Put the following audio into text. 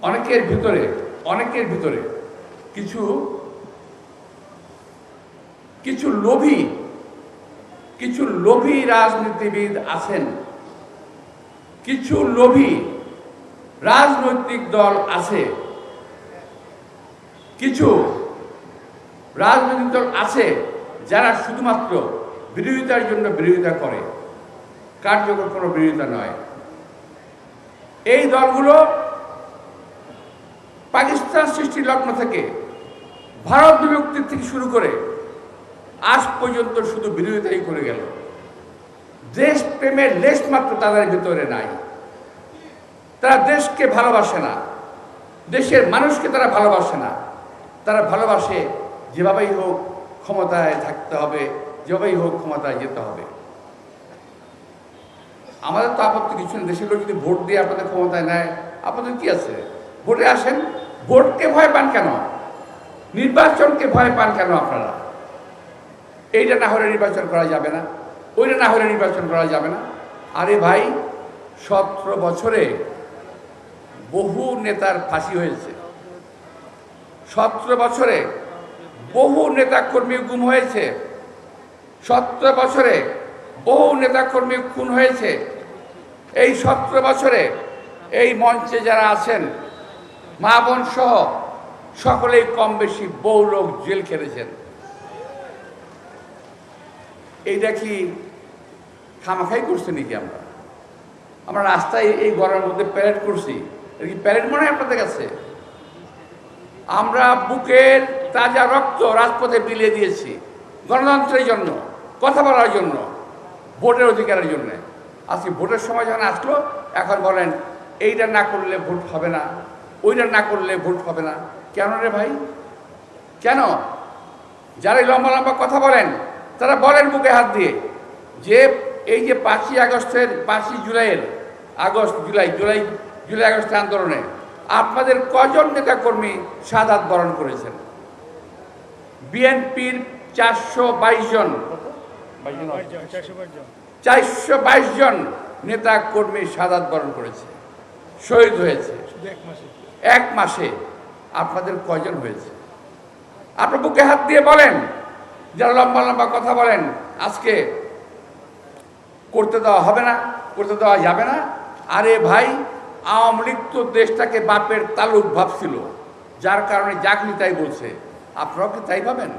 অনেকের ভিতরে কিছু লোভী রাজনীতিবিদ আছেন, কিছু লোভী রাজনৈতিক দল আছে, কিছু রাজনৈতিক দল আছে যারা শুধুমাত্র বিরোধিতার জন্য বিরোধিতা করে, কার্যকর কোনো বিরোধিতা নয়। এই দলগুলো পাকিস্তান সৃষ্টির লগ্ন থেকে, ভারত বিভক্তির থেকে শুরু করে আজ পর্যন্ত শুধু বিরোধিতাই করে গেল। দেশ প্রেমের লেশ মাত্র তাদের ভিতরে নাই। তারা দেশকে ভালোবাসে না, দেশের মানুষকে তারা ভালোবাসে না। তারা ভালোবাসে যেভাবেই হোক ক্ষমতায় থাকতে হবে, যেভাবেই হোক ক্ষমতায় যেতে হবে। আমাদের তো আপত্তি কিছু নেই। দেশের লোক যদি ভোট দিয়ে আপনাদের ক্ষমতায় নেয়, আপনাদের কি আছে? ভোটে আসেন। ভোটকে ভয় পান কেন? নির্বাচনকে ভয় পান কেন আপনারা? এইটা না হলে নির্বাচন করা যাবে না, ওইটা না হলে নির্বাচন করা যাবে না। আরে ভাই, 17 বছরে বহু নেতার ফাঁসি হয়েছে, 17 বছরে বহু নেতাকর্মী গুম হয়েছে, 17 বছরে বহু নেতাকর্মী খুন হয়েছে। এই 17 বছরে এই মঞ্চে যারা আছেন, মা বোন সহ সকলেই কম বেশি বহু লোক জেল খেটেছেন। এইটা কি খামাখাই করছে নাকি? আমরা রাস্তায় এই গরমের মধ্যে প্যারেড করছি, এটা কি প্যারেড মনে হয় আপনাদের কাছে? আমরা বুকের তাজা রক্ত রাজপথে বিলিয়ে দিয়েছি গণতন্ত্রের জন্য, কথা বলার জন্য, ভোটের অধিকারের জন্য। আজকে ভোটের সময় যখন আসলো, এখন বলেন এইটা না করলে ভোট হবে না, ওইটা না করলে ভোট হবে না। কেন রে ভাই, কেন? যারা লম্বা লম্বা কথা বলেন, তারা বলেন বুকে হাত দিয়ে যে এই যে 5ই আগস্টের 5ই জুলাই আগস্টের আন্দোলনে আপনাদের কজন নেতাকর্মী শাহাদাত বরণ করেছেন? বিএনপির 422 জন নেতা কর্মী শাহাদাত বরণ করেছে, শহীদ হয়েছে। এক মাসে আপনাদের কয়জন হয়েছে? আপনার বুকে হাত দিয়ে বলেন, যারা লম্বা লম্বা কথা বলেন আজকে করতে দেওয়া হবে না, করতে দেওয়া যাবে না। আরে ভাই, আওয়ামী লীগ তো দেশটাকে বাপের তালুক ভাবছিল, যার কারণে যাকনি তাই বলছে। আপনারাও কি তাই ভাবেন?